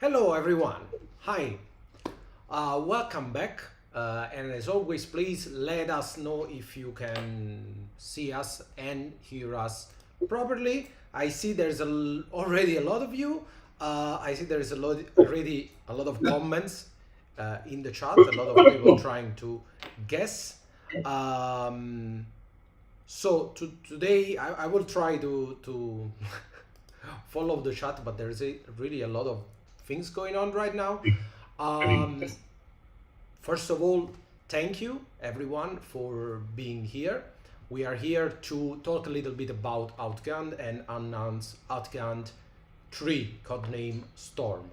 Hello everyone, hi, welcome back. And as always, please let us know if you can see us and hear us properly. I see there's already a lot of you. I see there's already a lot of comments in the chat, a lot of people trying to guess. So today I will try to follow the chat, but there's really a lot of things going on right now. First of all, thank you everyone for being here. We are here to talk a little bit about Outgunned and announce Outgunned 3, Codename Storm.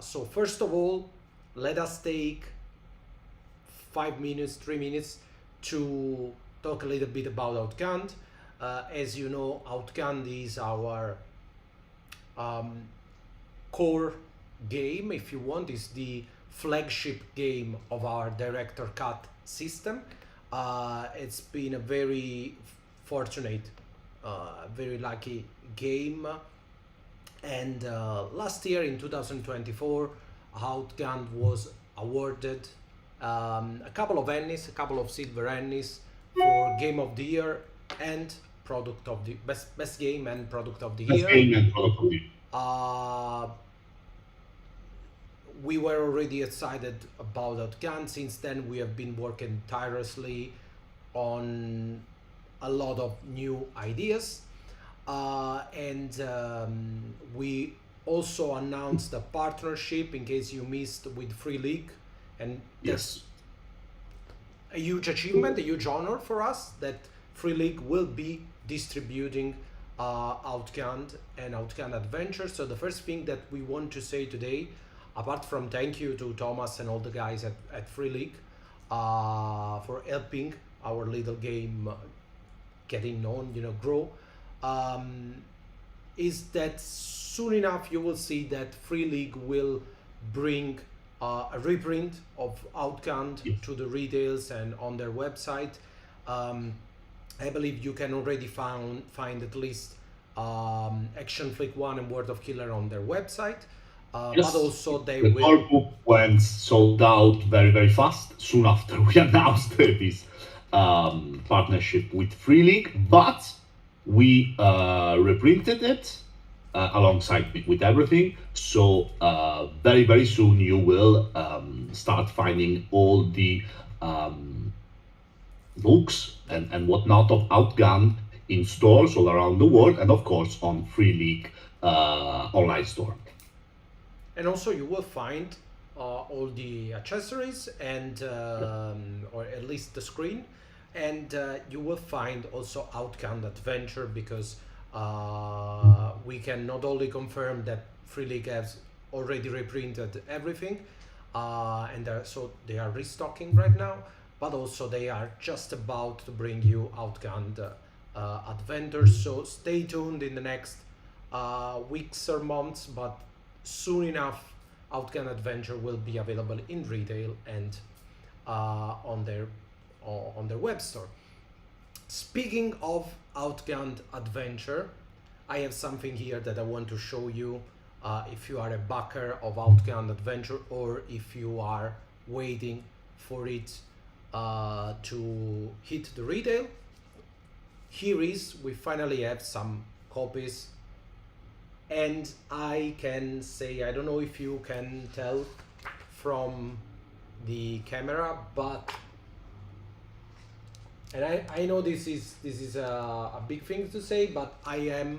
So first of all, let us take 5 minutes, 3 minutes to talk a little bit about Outgunned. As you know, Outgunned is our core game, if you want. Is the flagship game of our director cut system. It's been a very fortunate, very lucky game, and last year in 2024 Outgunned was awarded a couple of Ennies, a couple of silver Ennies for game of the year and product of the best game and product of the year. We were already excited about Outgunned. Since then we have been working tirelessly on a lot of new ideas. And we also announced a partnership, in case you missed, with Free League, and that's a huge achievement, a huge honor for us that Free League will be distributing Outgunned and Outgunned Adventure. So the first thing that we want to say today, apart from thank you to Thomas and all the guys at Free League for helping our little game getting known, grow, is that soon enough you will see that Free League will bring a reprint of Outgunned to the retails and on their website. I believe you can already find at least Action Flick 1 and World of Killer on their website. But also they will. Our book went sold out very, very fast soon after we announced this partnership with Free League, but we reprinted it alongside with everything. So very, very soon you will start finding all the books and whatnot of Outgunned in stores all around the world, and of course on Free League online store. And also you will find all the accessories and or at least the screen, and you will find also Outgunned Adventure, because we can not only confirm that Free League has already reprinted everything, and so they are restocking right now, but also they are just about to bring you Outgunned Adventure. So stay tuned in the next weeks or months, but soon enough Outgunned Adventure will be available in retail and on their web store. Speaking of Outgunned Adventure, I have something here that I want to show you. If you are a backer of Outgunned Adventure, or if you are waiting for it to hit the retail, here is, we finally have some copies. And I can say, I don't know if you can tell from the camera, but, and I know this is a big thing to say, but I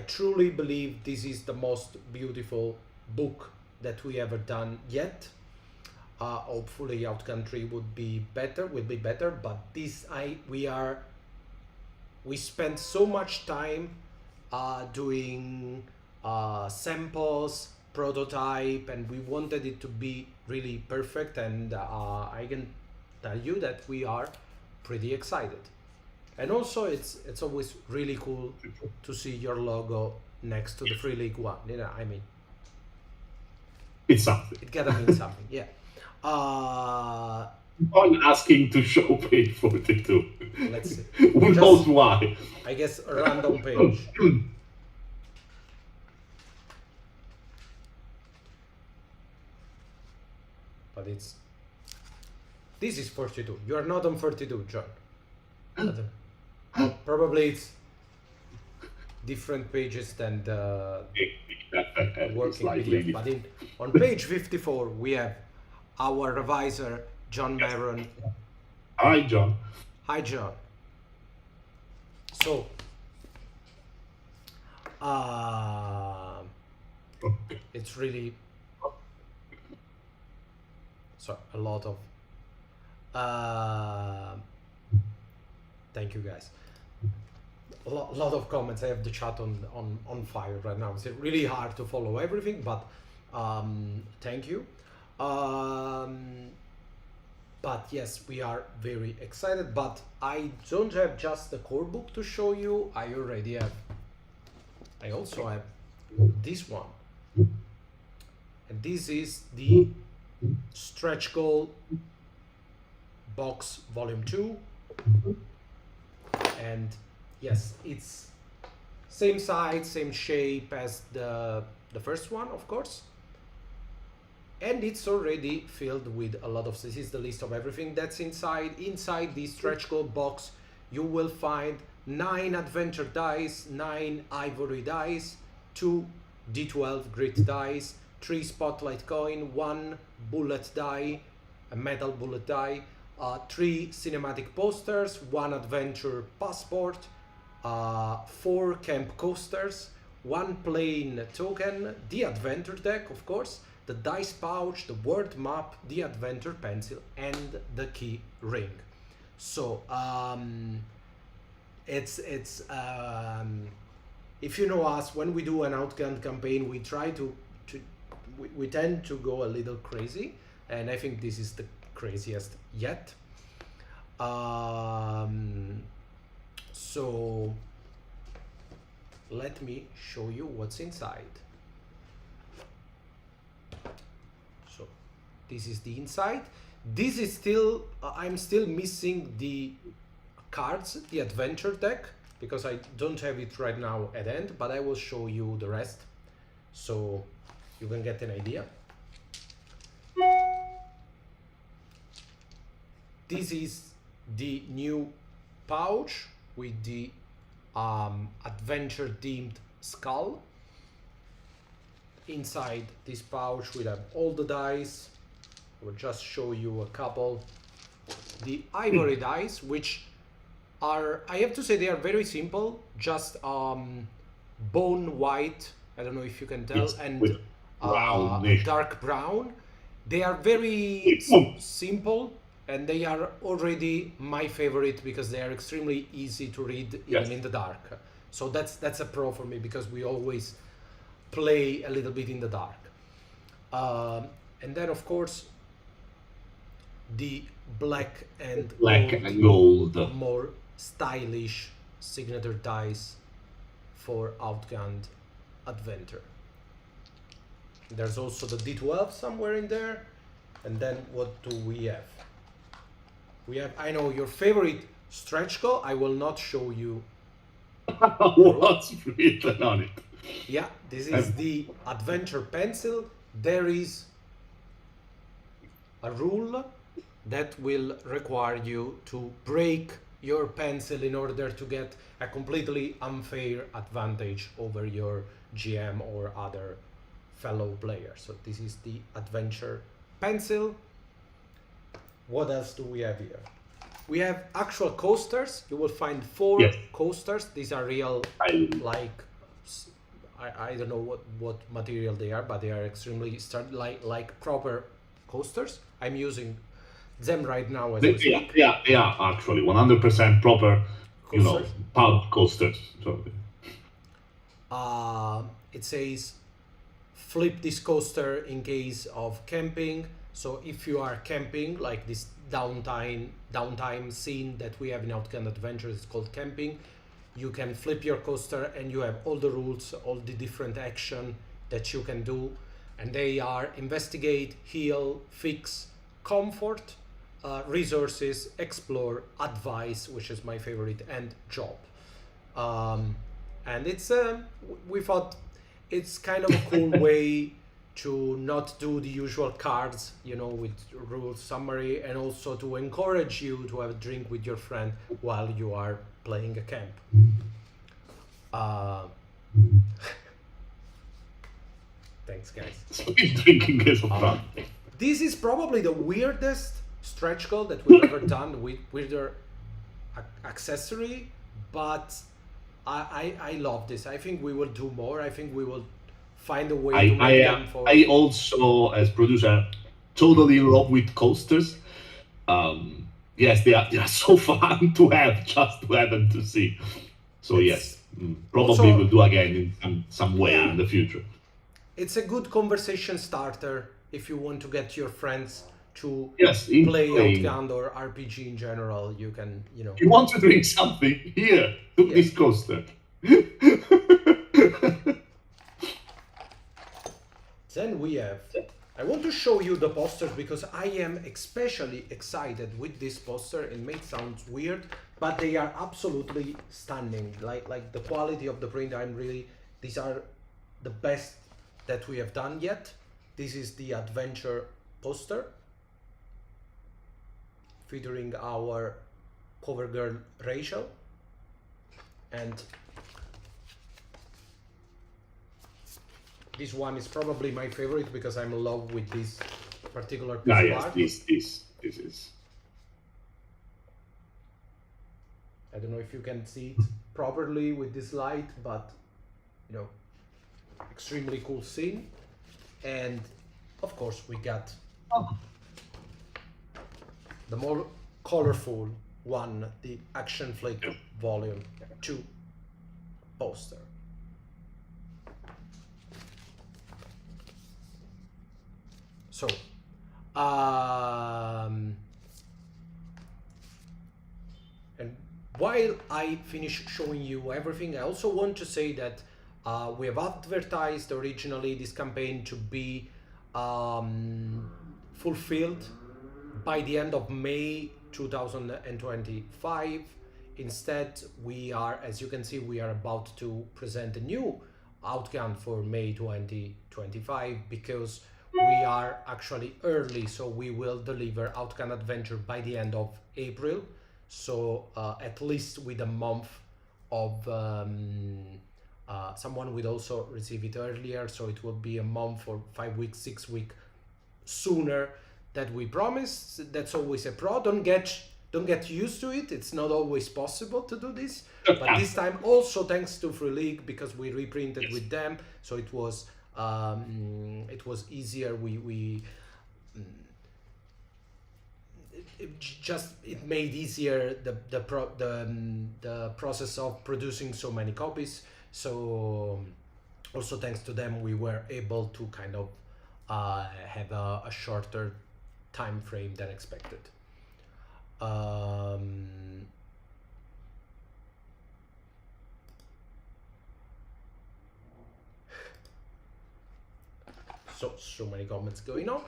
truly believe this is the most beautiful book that we ever done yet. Hopefully Outcountry will be better, but this we spent so much time doing samples, prototype, and we wanted it to be really perfect, and I can tell you that we are pretty excited. And also it's always really cool to see your logo next to the Free League one, I mean, it's something. It gotta mean something, yeah. I'm asking to show page 42. Let's see. Who knows why? I guess a random page. But this is 42. You are not on 42, John. Probably it's different pages than the working PDF. But on page 54 we have our reviser, John Maron. Hi, John. Hi, John. So, it's really a lot of thank you guys. A lot of comments. I have the chat on fire right now. It's really hard to follow everything, but thank you. But yes, we are very excited, but I don't have just the core book to show you. I also have this one, and this is the stretch goal box volume 2, and yes, it's same size, same shape as the first one, of course, and it's already filled with a lot of, this is the list of everything that's inside the stretch goal box. You will find 9 adventure dice, 9 ivory dice, 2 d12 grit dice, 3 spotlight coin, 1 bullet die, a metal bullet die, 3 cinematic posters, 1 adventure passport, 4 camp coasters, 1 plain token, the adventure deck, of course, the dice pouch, the word map, the adventure pencil, and the key ring. So it's if you know us, when we do an Outgunned campaign, we try to we tend to go a little crazy, and I think this is the craziest yet. So let me show you what's inside. So this is the inside. This is still I'm still missing the cards, the adventure deck, because I don't have it right now at end, but I will show you the rest so you can get an idea. This is the new pouch with the adventure themed skull. Inside this pouch we have all the dice. I will just show you a couple. The ivory dice, which are, I have to say, they are very simple, just bone white, I don't know if you can tell, It's and with brownish. dark brown. They are very simple, and they are already my favorite because they are extremely easy to read even in the dark. So that's a pro for me, because we always play a little bit in the dark. And then of course the black and gold, more stylish signature dice for Outgunned Adventure. There's also the D12 somewhere in there. And then what do we have? We have, I know, your favorite stretch goal. I will not show you what's written on it. Yeah, this is the adventure pencil. There is a rule that will require you to break your pencil in order to get a completely unfair advantage over your GM or other fellow players. So this is the adventure pencil. What else do we have here? We have actual coasters. You will find 4 coasters. These are real, like, I don't know what material they are, but they are extremely like proper coasters. I'm using them right now as we speak. Yeah, they are actually 100% proper, Coasters. pub coasters. So, it says flip this coaster in case of camping. So if you are camping, like this downtime scene that we have in Outgunned Adventure is called camping, you can flip your coaster and you have all the rules, all the different action that you can do, and they are investigate, heal, fix, comfort, resources, explore, advice, which is my favorite, and job. And it's we thought it's kind of a cool way to not do the usual cards, with rules summary, and also to encourage you to have a drink with your friend while you are playing a camp. Thanks, guys. Drinking is a fun. This is probably the weirdest stretch goal that we've ever done with weirder accessory, but I love this. I think we will do more. I think we will find a way to make them for... I also, as producer, totally in love with coasters. Yes, they are so fun to have, just to have and to see. So yes, probably also, we'll do again in some way in the future. It's a good conversation starter if you want to get your friends to play Outgunned or RPG in general. You can, If you want to drink something, here, took this coaster. Then we have, I want to show you the posters because I am especially excited with this poster. It may sound weird, but they are absolutely stunning. Like the quality of the print, these are the best that we have done yet. This is the adventure poster featuring our cover girl Rachel, and this one is probably my favorite because I'm in love with this particular piece of art. This is. know if you can see it properly with this light, but you know, extremely cool scene. And of course we got the more colorful one, the Action Flick Volume 2 poster. So, and while I finish showing you everything, I also want to say that we have advertised originally this campaign to be fulfilled by the end of May 2025. Instead, we are, as you can see, we are about to present a new outcome for May 2025 because we are actually early, so we will deliver Outgunned Adventure by the end of April. So at least with a month of someone will also receive it earlier, so it will be a month or 5 weeks, 6 weeks sooner that we promised. That's always a pro. Don't get used to it. It's not always possible to do this, but this time also thanks to Free League, because we reprinted with them, so it was easier. It made easier the process of producing so many copies. So also thanks to them we were able to kind of have a shorter time frame than expected. So many comments going on.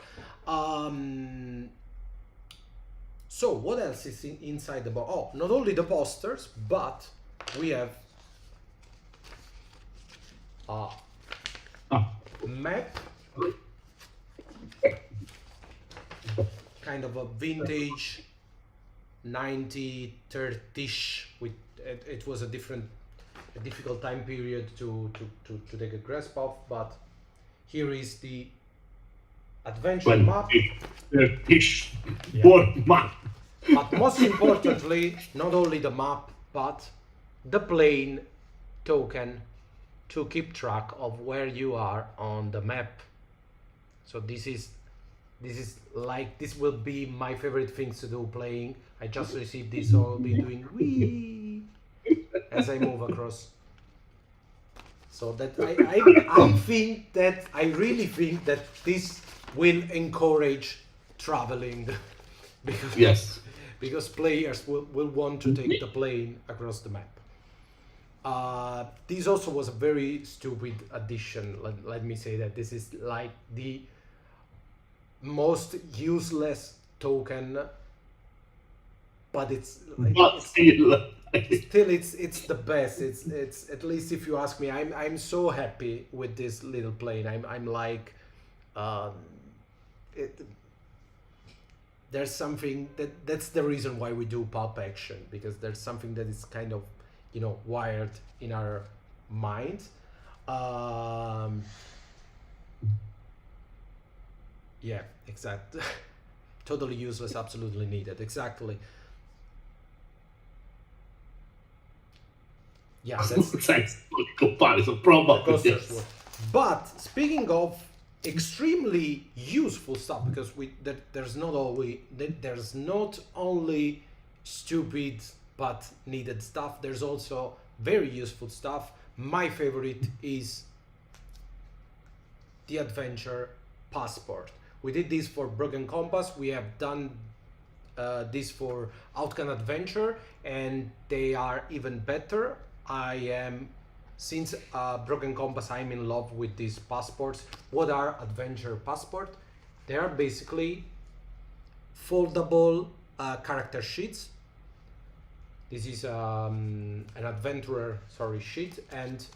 So what else is inside the box? Oh, not only the posters, but we have a map, kind of a vintage 90-30ish. With it was a difficult time period to take a grasp of, but here is the adventure map. 30ish map. But most importantly, not only the map, but the plane token to keep track of where you are on the map. So this will be my favorite things to do playing. I just received this, so I'll be doing wee as I move across. So that I really think that this will encourage traveling because players will want to take the plane across the map. This also was a very stupid addition. Let me say that this is like the most useless token, but it's the best. It's at least, if you ask me, I'm so happy with this little plane. I'm like there's something that's the reason why we do pulp action, because there's something that is kind of, you know, wired in our mind. Yeah, exactly. Totally useless, absolutely needed. Exactly. Yeah, that's comparison, probably. yes. But speaking of extremely useful stuff, because there's not only stupid but needed stuff, there's also very useful stuff. My favorite is the adventure passport. We did this for Broken Compass. We have done this for Outgunned Adventure, and they are even better. Since Broken Compass, I'm in love with these passports. What are adventure passport? They are basically foldable character sheets. This is an adventurer sheet, and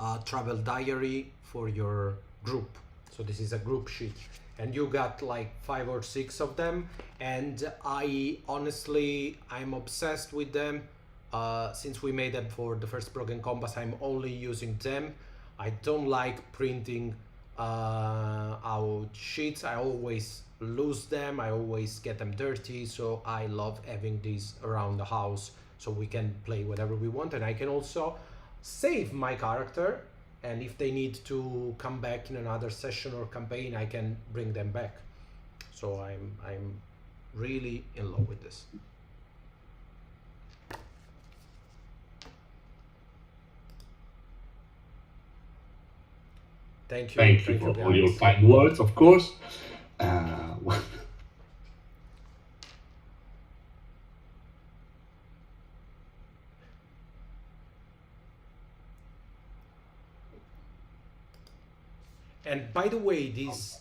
a travel diary for your group. So this is a group sheet, and you got like 5 or 6 of them, and I'm obsessed with them. Since we made them for the first Broken Compass, I'm only using them. I don't like printing out sheets. I always lose them. I always get them dirty. So I love having these around the house. so we can play whatever we want, and I can also save my character, and if they need to come back in another session or campaign, I can bring them back. So I'm really in love with this. Thank you. Thank you for all your kind words, of course. And by the way, these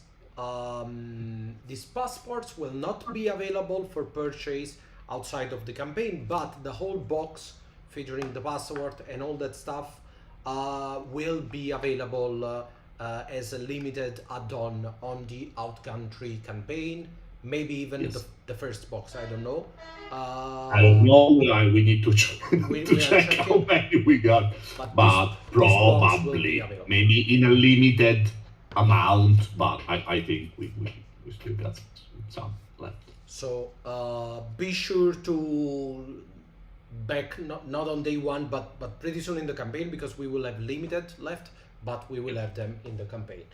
passports will not be available for purchase outside of the campaign, but the whole box featuring the password and all that stuff will be available as a limited add-on on the Outgunned 3 campaign. Maybe even Yes. the first box, I don't know. I don't know. We need to, We to are check checking. how many we got, But but this box will be probably available. maybe in a limited amount. But I think we still got some left. So be sure to back not on day one, but pretty soon in the campaign, because we will have limited left, but we will have them in the campaign.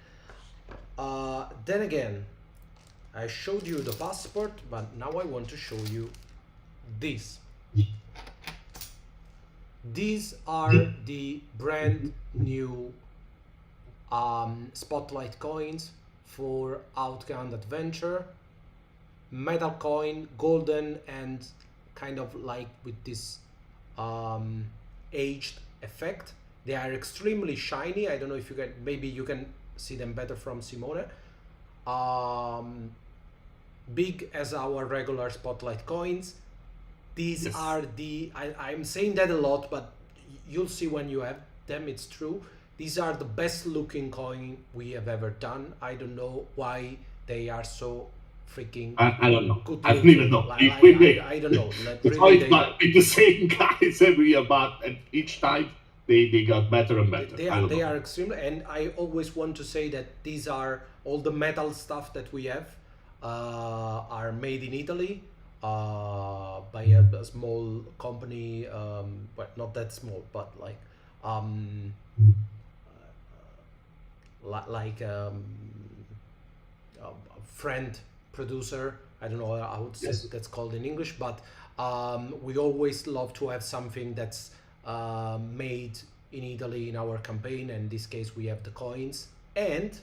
Then again, I showed you the passport, but now I want to show you this. These are the brand new spotlight coins for Outgunned Adventure. Metal coin, golden, and kind of like with this aged effect. They are extremely shiny. I don't know if you can, maybe you can see them better from Simone. Big as our regular spotlight coins. These Yes. are I'm saying that a lot, but you'll see when you have them, it's true. These are the best looking coin we have ever done. I don't know why they are so freaking I don't know. good I don't looking. even know. I don't know. Like, It's really, always not with the same guys every year, but each time they got better and better. they are extremely, and I always want to say that these are all the metal stuff that we have are made in Italy by a small company, but not that small, but like a friend producer. I don't know how that's called in English, but we always love to have something that's made in Italy in our campaign. And in this case, we have the coins and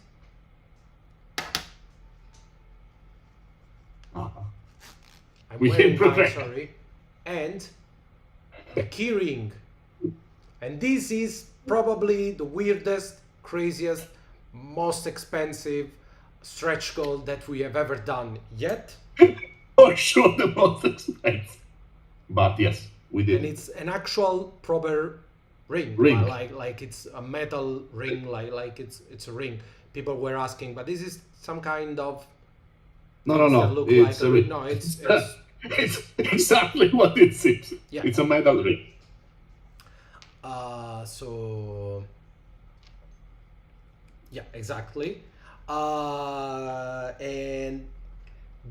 I'm We wearing didn't mine, prepare. sorry, and the keyring. And this is probably the weirdest, craziest, most expensive stretch goal that we have ever done yet. For sure, the most expensive. But yes, we did. And it's an actual proper ring. Ring. Like it's a metal ring, like it's a ring. People were asking, but this is some kind of No. that look It's like a ring. no, it's It's exactly what it seems. Yeah. It's a metal ring. So yeah, exactly. And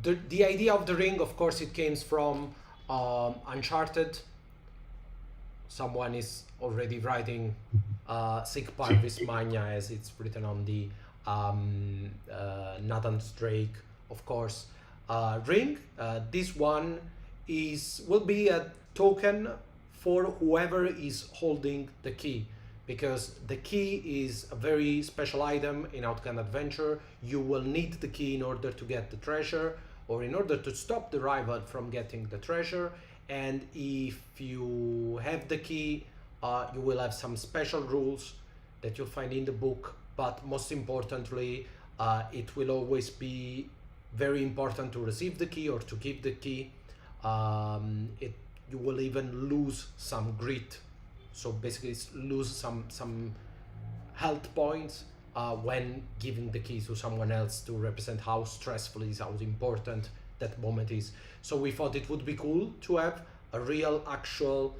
the idea of the ring, of course, it came from Uncharted. Someone is already writing Sic Parvis Magna, as it's written on the Nathan Drake, of course, ring. This one will be a token for whoever is holding the key, because the key is a very special item in Outgunned Adventure. You will need the key in order to get the treasure, or in order to stop the rival from getting the treasure. And if you have the key, you will have some special rules that you'll find in the book. But most importantly, it will always be very important to receive the key or to give the key. You will even lose some grit, so basically lose some health points when giving the key to someone else, to represent how stressful it is, how important that moment is. So we thought it would be cool to have a real actual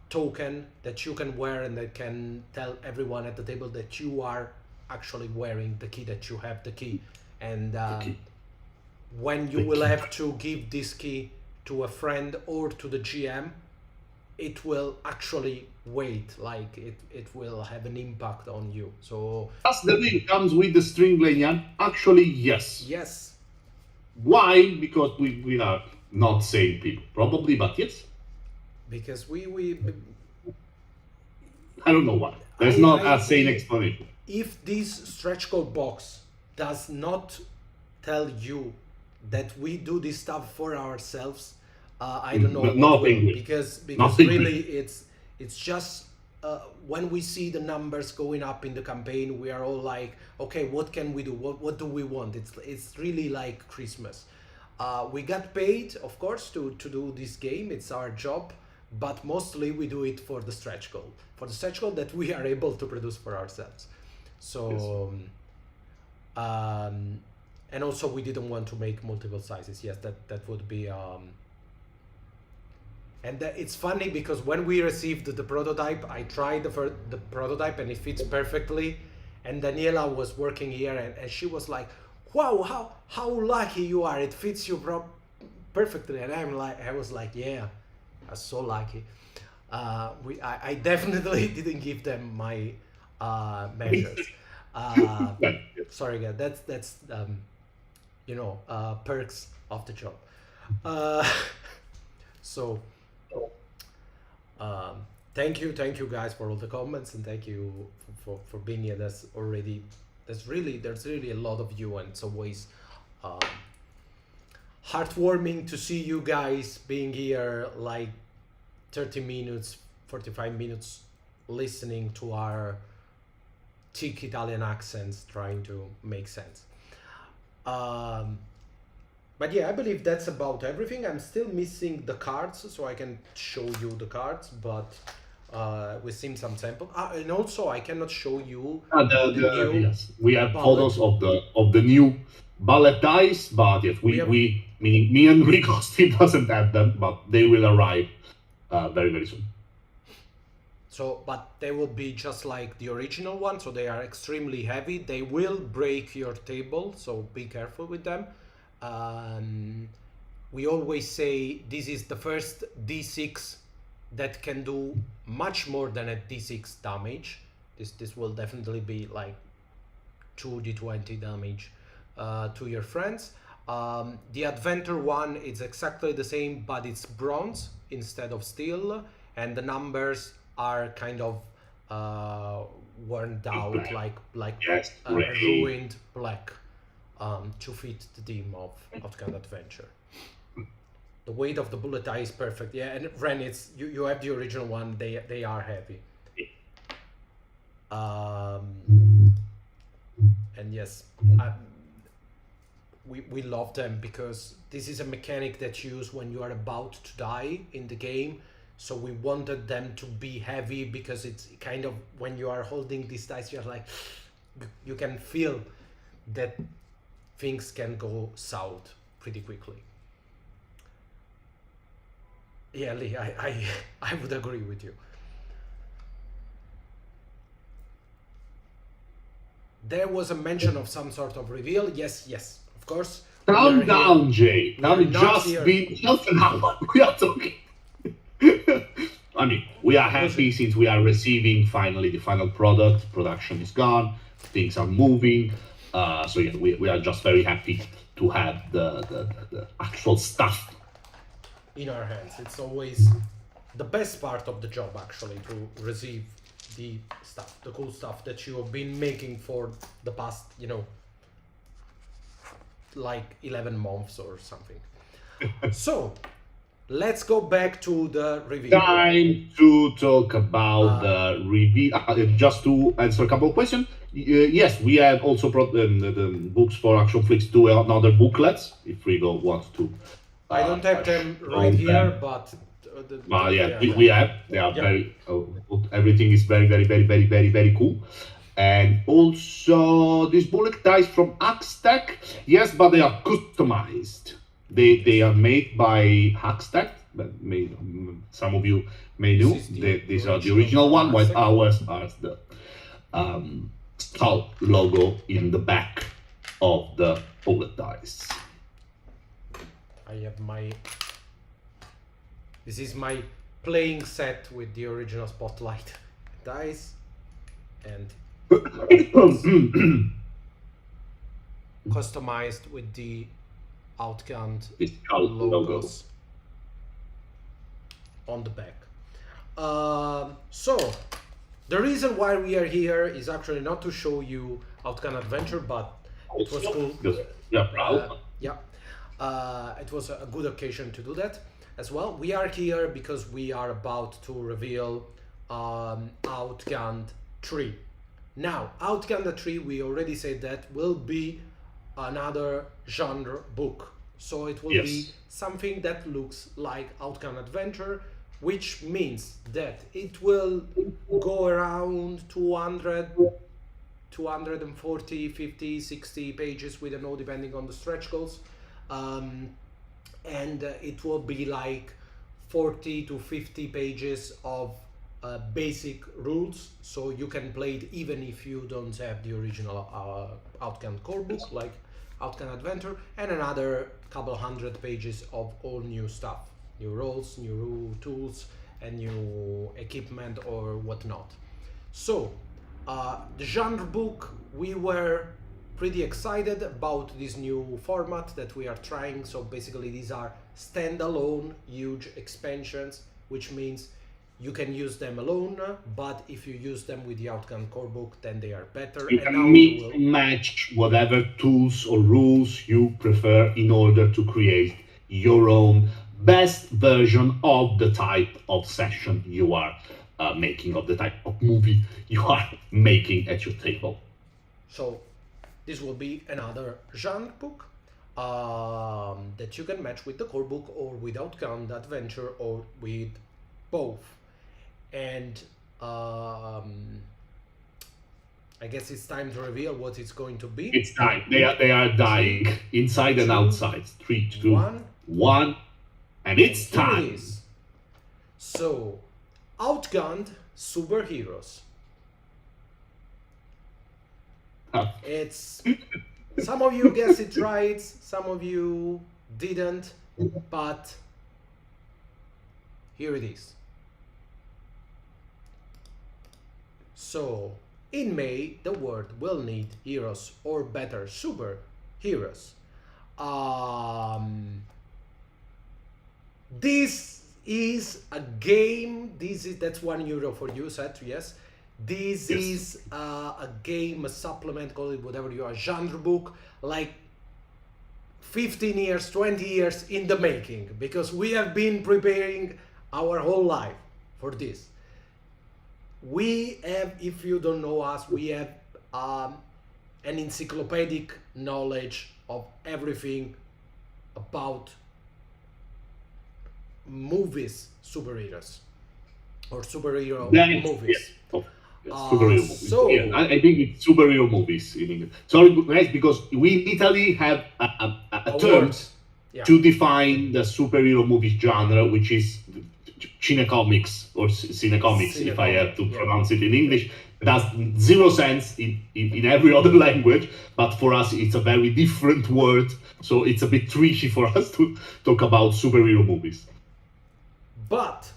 token that you can wear and that can tell everyone at the table that you are actually wearing the key, that you have the key. And when you will have to give this key to a friend or to the GM, it will actually weight, like it will have an impact on you. So Does the ring comes with the string lanyard? Actually, yes. yes, Why? Because we are not sane people, probably, but yes. because I don't know why. There's not I a sane explanation. if this stretch goal box does not tell you that we do this stuff for ourselves, I don't know what Nothing will, will. because Nothing really will. it's just when we see the numbers going up in the campaign, we are all like, okay, what can we do? What do we want? It's really like Christmas. We got paid, of course, to do this game. It's our job, but mostly we do it for the stretch goal, that we are able to produce for ourselves. So, and also we didn't want to make multiple sizes. Yes, that would be. It's funny because when we received the prototype, I tried the prototype and it fits perfectly. And Daniela was working here and she was like, "Wow, how lucky you are! It fits you perfectly." And I was like, "Yeah, I'm so lucky." I definitely didn't give them my measures. Sorry, guys. That's perks of the job. Uh, so thank you guys for all the comments, and thank you for being here. There's really a lot of you, and it's always heartwarming to see you guys being here like 30 minutes, 45 minutes listening to our thick Italian accents trying to make sense. But yeah, I believe that's about everything. I'm still missing the cards, so I can show you the cards, but we've seen some sample. And also, I cannot show you the new. Yes, we have ballot. photos of the new ballet dice, but yes, we meaning me and Rico still doesn't have them, but they will arrive very soon. So, but they will be just like the original one, so they are extremely heavy. They will break your table, so be careful with them. We always say this is the first D6 that can do much more than a D6 damage. This will definitely be like 2d20 damage to your friends. The Adventure one is exactly the same, but it's bronze instead of steel, and the numbers are kind of worn out, Black. like Yes, ruined black. To fit the theme of Outgunned Adventure. The weight of the bullet die is perfect. Yeah, and Ren, it's you have the original one. They are heavy. And yes, we love them because this is a mechanic that's used when you are about to die in the game. So we wanted them to be heavy because it's kind of when you are holding these dice, you're like, you can feel that things can go south pretty quickly. Yeah, Lee, I would agree with you. There was a mention of some sort of reveal. Yes, of course. Calm down, Jay. Now We are we not just here. been just an hour. We are talking. I mean, we are happy since we are receiving finally the final product. Production is gone. Things are moving. So yeah, we are just very happy to have the actual stuff in our hands. It's always the best part of the job, actually, to receive the stuff, the cool stuff that you have been making for the past, like 11 months or something. So let's go back to the review. Time to talk about the review. Just to answer a couple of questions. Yes, we have also brought the books for Action Flix to another booklets. If Rigo wants to. I don't have them right here, but. Yeah, we have. They are very. Everything is very cool. And also these bullet dice from Hackstack. Yes, but they are customized. They are made by Hackstack. But some of you may know these are the original one, while ours are the skull logo in the back of the bullet dice. I have my. This is my playing set with the original spotlight dice and customized with the Outgunned It's called logo. logos on the back. So the reason why we are here is actually not to show you Outgunned Adventure, but it was cool. Yeah, proud. It was a good occasion to do that as well. We are here because we are about to reveal Outgunned 3. Now, Outgunned 3, we already said that, will be another genre book. So it will be something that looks like Outgunned Adventure, which means that it will go around 200, 240, 50, 60 pages, we don't know, depending on the stretch goals. And it will be like 40 to 50 pages of basic rules, so you can play it even if you don't have the original Outgunned core book, like Outgunned Adventure, and another couple hundred pages of all new stuff, new roles, new tools, and new equipment or whatnot. So the genre book, we were pretty excited about this new format that we are trying. So basically these are standalone huge expansions, which means you can use them alone, but if you use them with the Outgunned core book, then they are better. You And can now mix and match whatever tools or rules you prefer in order to create your own best version of the type of session you are making, of the type of movie you are making at your table. So this will be another genre book that you can match with the core book or with Outgunned Adventure or with both. And I guess it's time to reveal what it's going to be. It's time. They are dying inside and outside. 3, 2, 1, and it's Here time. it is. So, Outgunned Superheroes. It's some of you guessed it right, some of you didn't, but here it is. So, in May, the world will need heroes, or better, superheroes. This is a game. That's €1 for you, Seth. Yes. This is a game, a supplement, call it whatever you are, genre book, like 15 years, 20 years in the making, because we have been preparing our whole life for this. We have, if you don't know us, we have an encyclopedic knowledge of everything about movies, superheroes, or superhero movies. Superhero movies. So I think it's superhero movies in English. Sorry, guys, because we in Italy have a term to define the superhero movie genre, which is cinecomics or cinecomics, if I have to pronounce it in English. It has zero sense in every other language, but for us it's a very different word, so it's a bit tricky for us to talk about superhero movies. But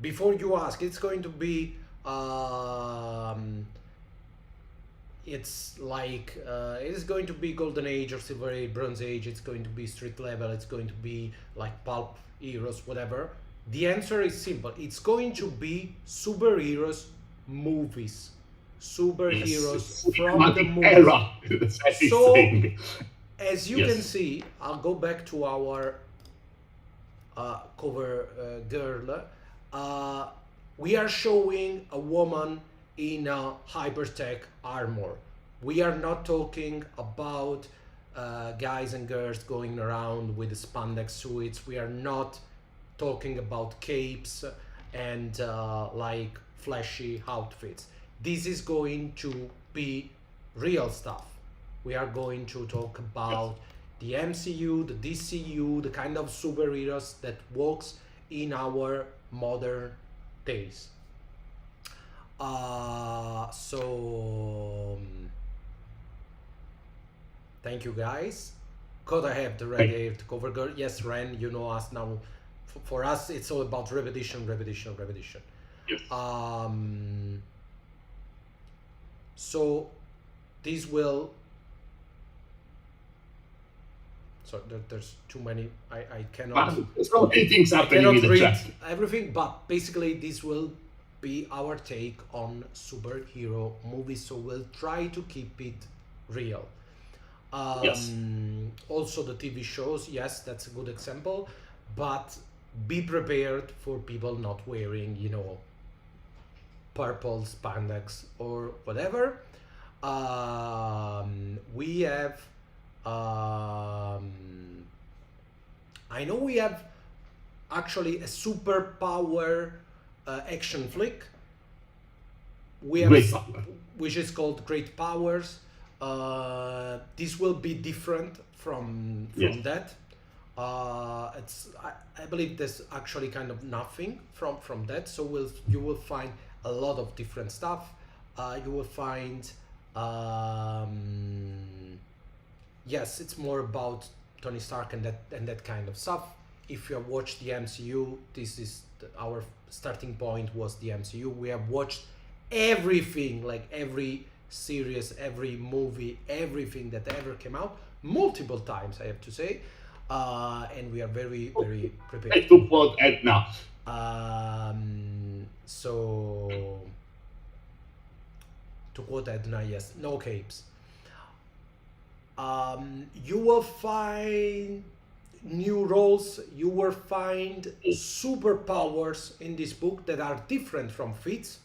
before you ask, it's going to be it's like it is going to be Golden Age or Silver Age, Bronze Age. It's going to be street level. It's going to be like pulp heroes, whatever. The answer is simple. It's going to be superheroes movies, superheroes from the movies. Era. So, as you can see, I'll go back to our cover girl. We are showing a woman in a hypertech armor. We are not talking about guys and girls going around with spandex suits. We are not talking about capes and like flashy outfits. This is going to be real stuff. We are going to talk about the MCU, the DCU, the kind of superheroes that works in our modern days. So thank you guys. Could I have the red-haired cover girl? Yes, Ren, you know us now for us, it's all about repetition, repetition, repetition. Yes. So this will. So there's too many. I cannot. But so many things I happening cannot in the read chat. everything, but basically this will be our take on superhero movies. So we'll try to keep it real. Yes. Also, the TV shows, yes, that's a good example, but be prepared for people not wearing, purple spandex or whatever. We have, I know we have actually a superpower action flick. We have Great power. which is called Great Powers. This will be different from Yes. that. I believe there's actually kind of nothing from that. So you will find a lot of different stuff. You will find yes, it's more about Tony Stark and that kind of stuff. If you have watched the MCU, this is our starting point was the MCU. We have watched everything, like every series, every movie, everything that ever came out, multiple times, I have to say, and we are very, very prepared. To quote Edna. So, to quote Edna, yes, no capes. You will find new roles, you will find superpowers in this book that are different from feats,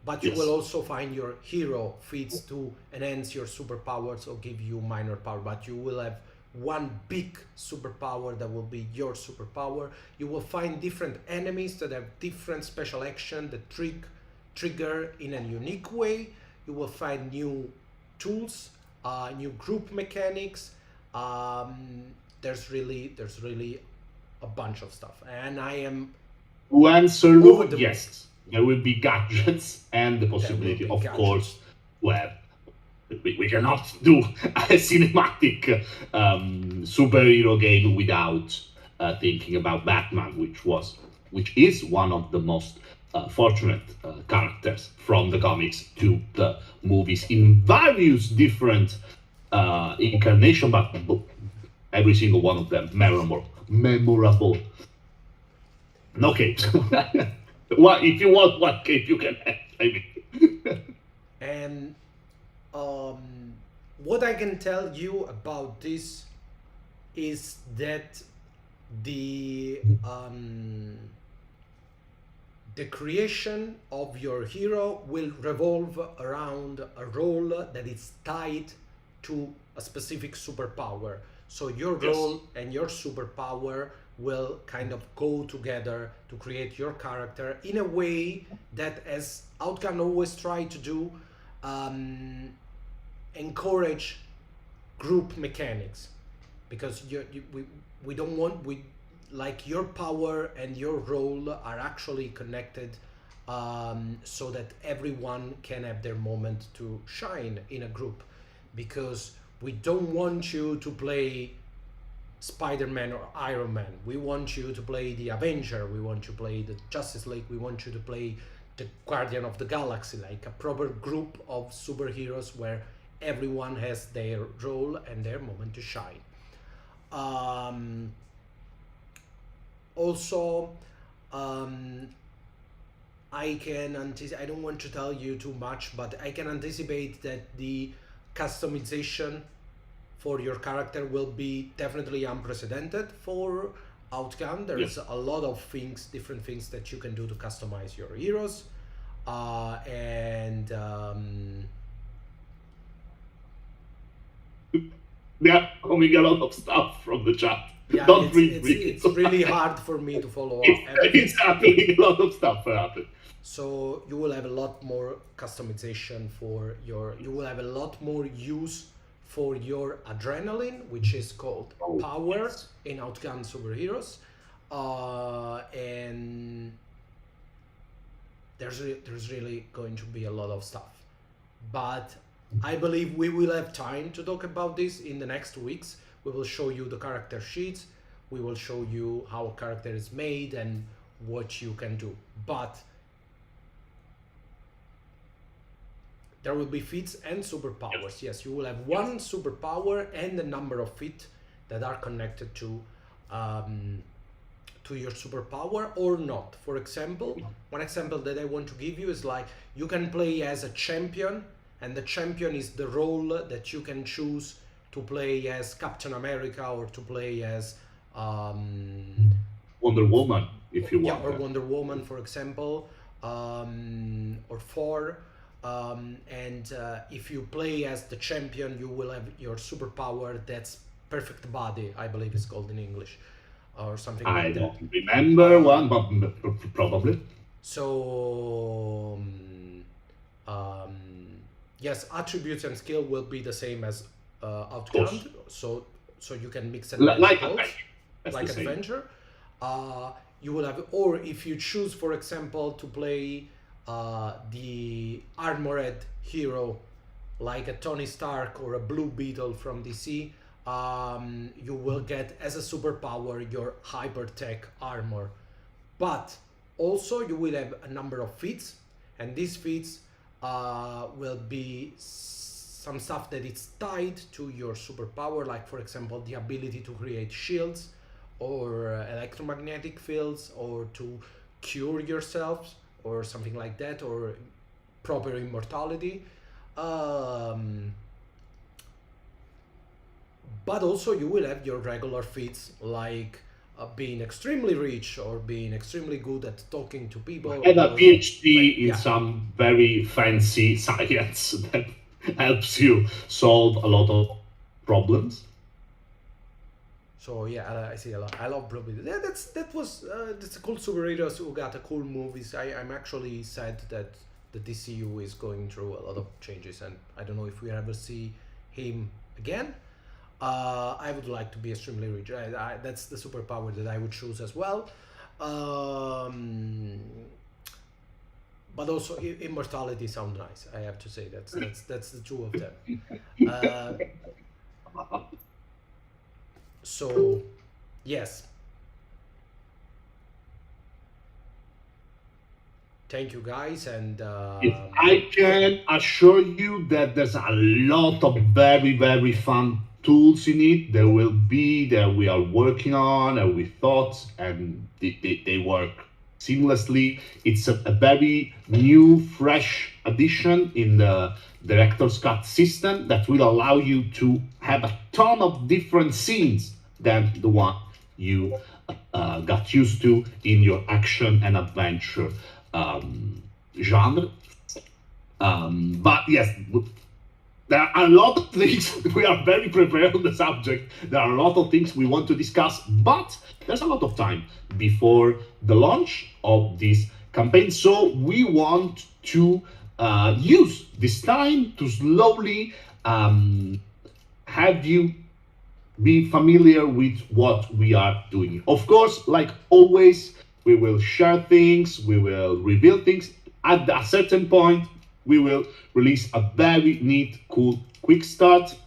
but you Yes. will also find your hero feats to enhance your superpowers or give you minor power, but you will have one big superpower that will be your superpower. You will find different enemies that have different special action that trigger in a unique way. You will find new tools, new group mechanics. There's really a bunch of stuff, and I am To answer Over Lou, the yes, there will be gadgets and the possibility, be of gadgets. course, to have. We cannot do a cinematic superhero game without thinking about Batman, which is one of the most fortunate characters from the comics to the movies in various different incarnation, but every single one of them memorable. No cape. What if you want one cape, you can have. I mean. And what I can tell you about this is that the creation of your hero will revolve around a role that is tied to a specific superpower. So your Yes. role and your superpower will kind of go together to create your character in a way that, as Outgunned always try to do, encourage group mechanics, because we don't want like your power and your role are actually connected, so that everyone can have their moment to shine in a group, because we don't want you to play Spider-Man or Iron Man. We want you to play the Avenger. We want you to play the Justice League. We want you to play the Guardian of the Galaxy, like a proper group of superheroes where everyone has their role and their moment to shine. Also, I can I don't want to tell you too much, but I can anticipate that the customization for your character will be definitely unprecedented for Outgunned. There's a lot of things, different things that you can do to customize your heroes, and Yeah, coming a lot of stuff from the chat. yeah, Don't read me. it's really hard for me to follow up everything. It's happening. A lot of stuff happening. So you will have a lot more customization for you will have a lot more use for your adrenaline, which is called power in Outgunned Superheroes, and there's really going to be a lot of stuff, but I believe we will have time to talk about this in the next weeks. We will show you the character sheets. we will show you how a character is made and what you can do. But there will be feats and superpowers. Yes, you will have one superpower and a number of feats that are connected to your superpower or not. For example, one example that I want to give you is like you can play as a champion, and the champion is the role that you can choose to play as Captain America or to play as Wonder Woman, if you want. or Wonder Woman, for example, or Thor. And if you play as the champion, you will have your superpower that's perfect body, I believe it's called in English, or something I like that. don't remember one, but probably. So yes, attributes and skill will be the same as Outgunned. So you can mix and match Like both, Adventure. That's like the same. Adventure. You will have, or if you choose, for example, to play the armored hero like a Tony Stark or a Blue Beetle from DC, you will get as a superpower your hypertech armor. But also you will have a number of feats, and these feats will be some stuff that is tied to your superpower, like for example the ability to create shields or electromagnetic fields, or to cure yourselves or something like that, or proper immortality. But also you will have your regular feats like being extremely rich or being extremely good at talking to people. And a or- PhD in yeah. some very fancy science that helps you solve a lot of problems. So yeah, I see a lot. I love Blue Beetle. Yeah, that's a cool superheroes who got a cool movies. I'm actually sad that the DCU is going through a lot of changes, and I don't know if we ever see him again. I would like to be extremely rich. That's the superpower that I would choose as well. But also immortality sounds nice. I have to say that's the two of them. So yes, thank you guys, and I can assure you that there's a lot of very, very fun tools in it. There will be that we are working on and we thought, and they work seamlessly. It's a very new, fresh addition in the director's cut system that will allow you to have a ton of different scenes than the one you got used to in your action and adventure genre. But yes, there are a lot of things. We are very prepared on the subject. There are a lot of things we want to discuss, but there's a lot of time before the launch of this campaign. So we want to use this time to slowly have you be familiar with what we are doing. Of course, like always, we will share things, we will reveal things. At a certain point, we will release a very neat, cool, quick start.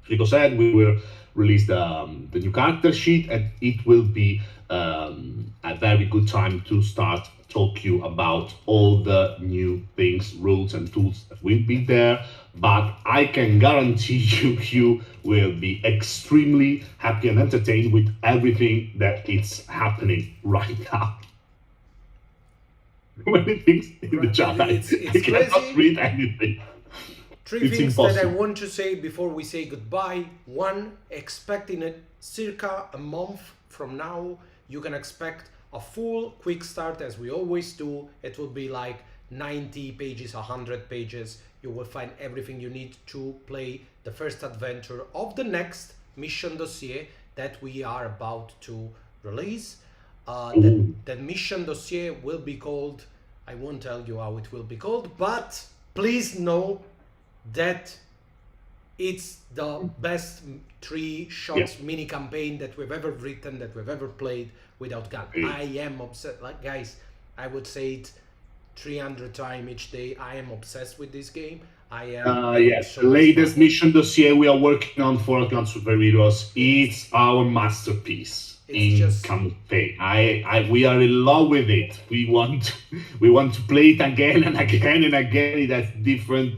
Like I said, we will release the new character sheet, and it will be a very good time to start talk you about all the new things, rules, and tools that will be there. But I can guarantee you will be extremely happy and entertained with everything that is happening right now. Many things in the chat. It's I cannot crazy. read anything. Three It's things that I impossible. want to say before we say goodbye. One, expecting it circa a month from now. You can expect a full quick start as we always do. It will be like 90 pages, 100 pages. You will find everything you need to play the first adventure of the next mission dossier that we are about to release. That mission dossier will be called, I won't tell you how it will be called, but please know that it's the best 3 shots mini campaign that we've ever written, that we've ever played without gun. I am obsessed, like guys, I would say it 300 times each day. I am obsessed with this game. I am Yes, so the much latest fun. mission dossier we are working on for Outgunned Superheroes. It's our masterpiece. It's just campaign. We are in love with it. We want to play it again and again and again. It has different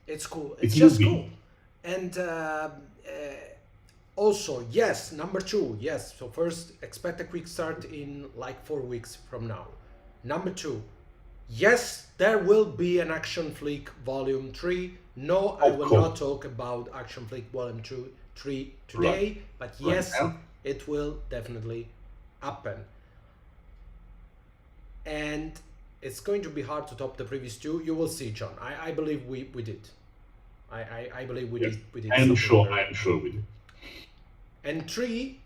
it's cool. it's It's just moving. cool. And also, yes, number two, yes. So first, expect a quick start in like 4 weeks from now. Number two, yes, there will be an Action Flick Volume 3. No, I Of will course. not talk about Action Flick Volume 3 today, Right. but Right yes, now. it will definitely happen. And it's going to be hard to top the previous two. You will see, John. I believe we did. I believe Yes. we did I'm something sure. very I'm sure we do. And three,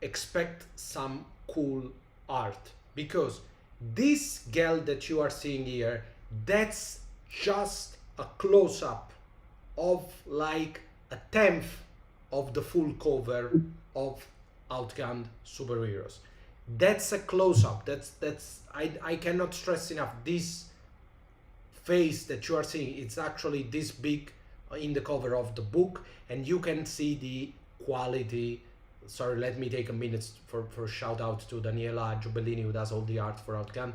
expect some cool art, because this girl that you are seeing here, that's just a close-up of like a tenth of the full cover of Outgunned Superheroes. That's a close-up. That's I cannot stress enough. This face that you are seeing, it's actually this big in the cover of the book, and you can see the quality. Sorry, let me take a minute for shout out to Daniela Giubellini, who does all the art for Outgunned.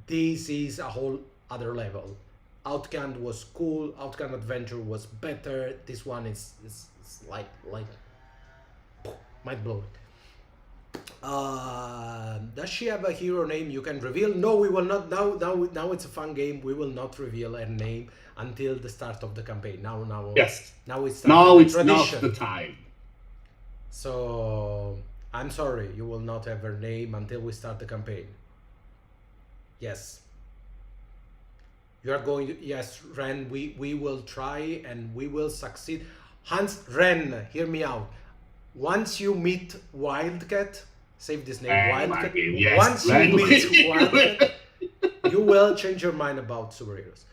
This is a whole other level. Outgunned was cool. Outgunned Adventure was better. This one is like mind blowing. Does she have a hero name you can reveal? No, we will not. Now it's a fun game. We will not reveal her name until the start of the campaign. Yes. Now it's Now it's tradition. not the time. So I'm sorry, you will not have her name until we start the campaign. Yes. You are going to, yes, Ren, we will try and we will succeed. Hans, Ren, hear me out. Once you meet Wildcat, save this name, Wildcat. Yes, Once you Ren. meet Wildcat, you will change your mind about superheroes.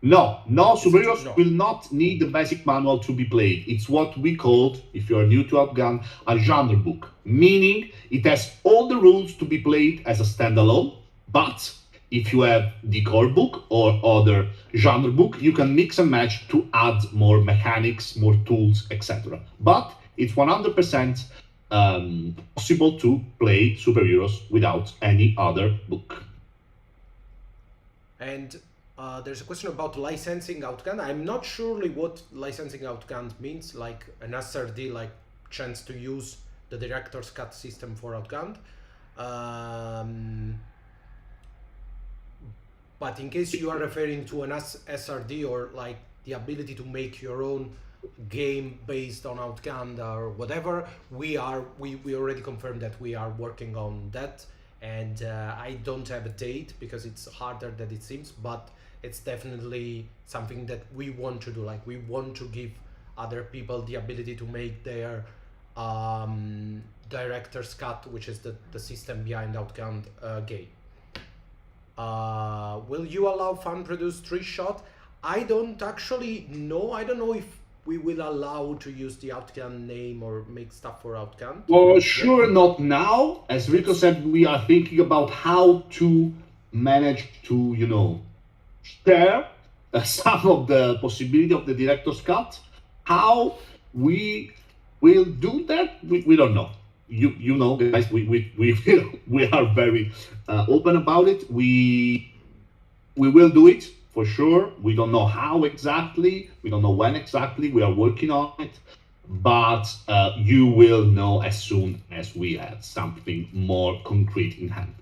No, superheroes No. will not need the basic manual to be played. It's what we called, if you are new to Outgunned, a genre book, meaning it has all the rules to be played as a standalone, but if you have the core book or other genre book, you can mix and match to add more mechanics, more tools, etc. But it's 100% possible to play superheroes without any other book. And there's a question about licensing Outgunned. I'm not surely what licensing Outgunned means, like an SRD, like chance to use the director's cut system for Outgunned. But in case you are referring to an SRD or like the ability to make your own game based on Outgunned or whatever, we already confirmed that we are working on that. And I don't have a date because it's harder than it seems, but it's definitely something that we want to do. Like, we want to give other people the ability to make their director's cut, which is the system behind Outgunned game. Will you allow fan-produced 3-shot? I don't actually know. I don't know if we will allow to use the Outgunned name or make stuff for Outgunned. For sure, not now. As Rico said, we are thinking about how to manage to, share some of the possibility of the director's cut. How we will do that, we don't know. You know, guys, we are very open about it. We will do it for sure. We don't know how exactly. We don't know when exactly. We are working on it, but you will know as soon as we have something more concrete in hand.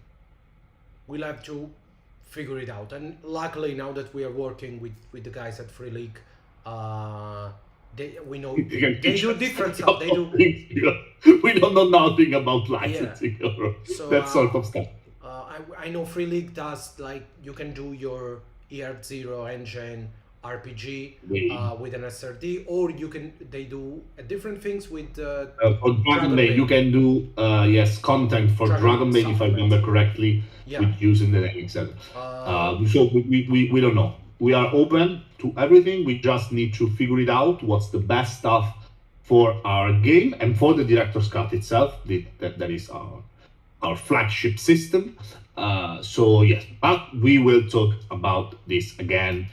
We'll have to figure it out. And luckily, now that we are working with the guys at Free League, we know they do different stuff. They do. We don't know nothing about licensing or So, that sort of stuff. I know Free League does, like, you can do your ER0 engine RPG with an SRD, or they do different things with for Dragon Maid, you can do content for Dragon Maid, if I remember correctly, with using the name, etc. So we don't know. We are open to everything. We just need to figure it out. What's the best stuff for our game and for the director's cut itself? That is our flagship system. So yes, but we will talk about this again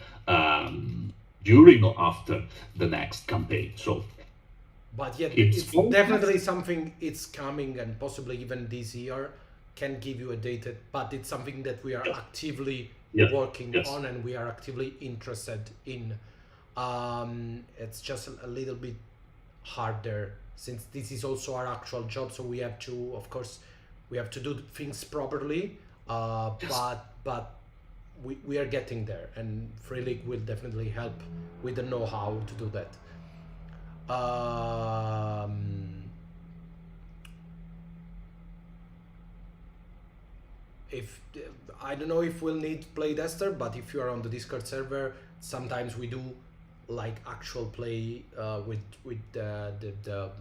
during or after the next campaign. So But yet, it's it's definitely something it's coming, and possibly even this year can give you a date. But it's something that we are yes, actively yes, working yes. on, and we are actively interested in. It's just a little bit harder since this is also our actual job. So we have to, of course, we have to do things properly. Yes. But we are getting there, and Free League will definitely help with the know-how to do that. If I don't know if we'll need playtester, but if you are on the Discord server, sometimes we do like actual play with the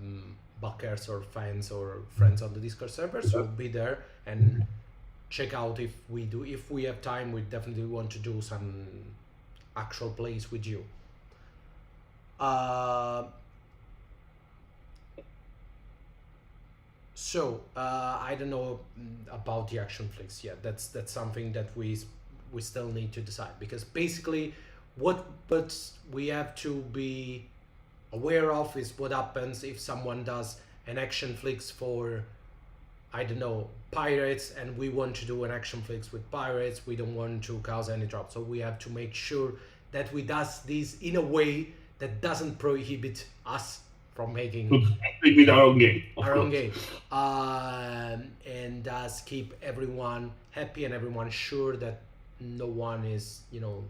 backers or fans or friends on the Discord server. So be there and check out if we have time. We definitely want to do some actual plays with you. So I don't know about the action flicks yet. That's something that we still need to decide, because basically what but we have to be aware of is what happens if someone does an action flicks for, I don't know, pirates, and we want to do an action flicks with pirates. We don't want to cause any trouble, so we have to make sure that we does this in a way that doesn't prohibit us from making With our own game, of our own course. game, and thus keep everyone happy and everyone sure that no one is, um,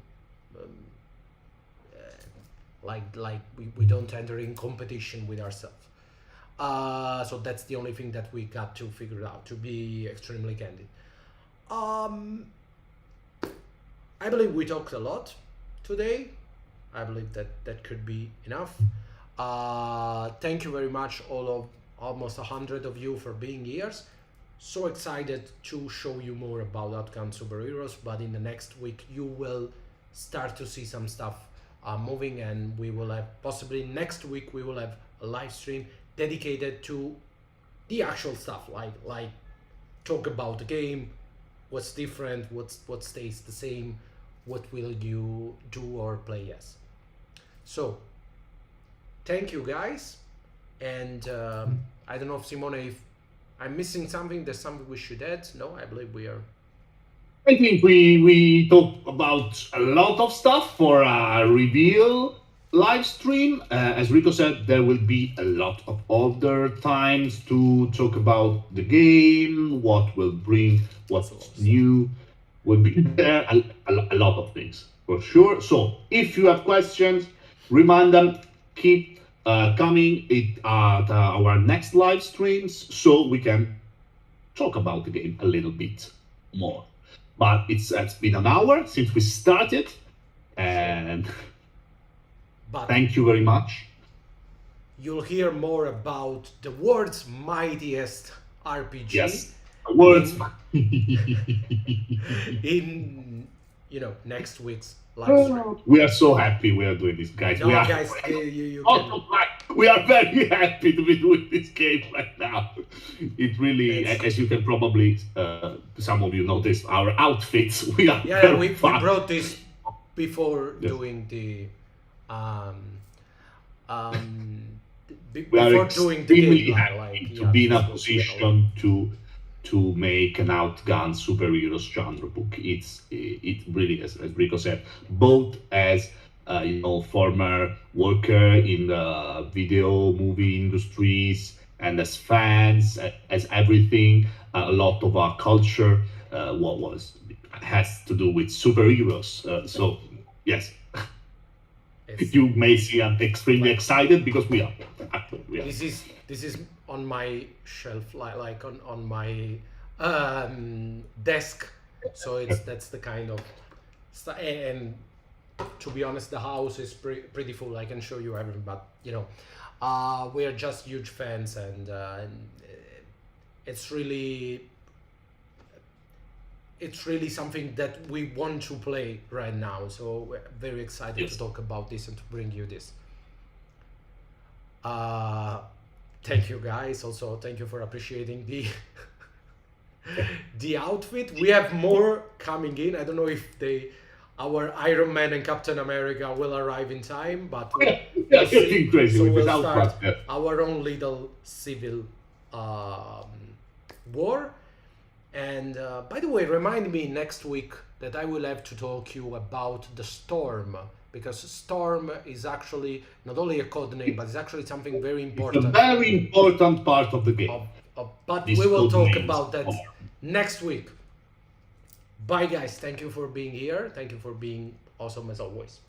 like we don't enter in competition with ourselves. So that's the only thing that we got to figure out, to be extremely candid. um I believe we talked a lot today. I believe that could be enough. Thank you very much, all of almost 100 of you, for being here. So excited to show you more about Outgunned Superheroes, but in the next week you will start to see some stuff moving, and we will have, possibly next week we will have a live stream dedicated to the actual stuff, like talk about the game, what's different, what stays the same, what will you do or play as. So thank you guys, and I don't know if Simone, if I'm missing something, there's something we should add. No, I believe we are. I think we talked about a lot of stuff for a reveal live stream. As Rico said, there will be a lot of other times to talk about the game, what will bring, what's new will be there, a lot of things for sure. So if you have questions, remind them, keep coming at our next live streams so we can talk about the game a little bit more. But it's been an hour since we started, and But thank you very much. you'll hear more about the world's mightiest RPG. Yes, words. In next week's live stream. We are so happy we are doing this, guys. No, we are, guys, you can. we are very happy to be doing this game right now. It really, It's- as you can probably, some of you noticed, our outfits. We are Yeah, very we fun. brought this before Yes. doing the We are before doing the extremely game, happy to be in a this was- position to make an Outgunned Superheroes genre book. It really, as Rico said, both as former worker in the video movie industries and as fans, as everything. A lot of our culture has to do with superheroes. So yes, it's- you may see I'm extremely excited because we are. Actually, we are. This is on my shelf, like on my desk. So that's the kind of stuff. And to be honest, the house is pretty full. I can show you everything, but we are just huge fans, and it's really something that we want to play right now. So we're very excited Yes. to talk about this and to bring you this. Thank you guys. Also, thank you for appreciating the outfit. We have more coming in. I don't know if they our Iron Man and Captain America will arrive in time, but Yeah, we'll see. getting crazy So with this we'll start outcast. Yeah. our own little civil war. And by the way, remind me next week that I will have to talk you about the Storm, because Storm is actually not only a code name, but it's actually something very It's a important. very important part of the game. But This we will talk Codename about that Storm. next week. Bye, guys. Thank you for being here. Thank you for being awesome as always.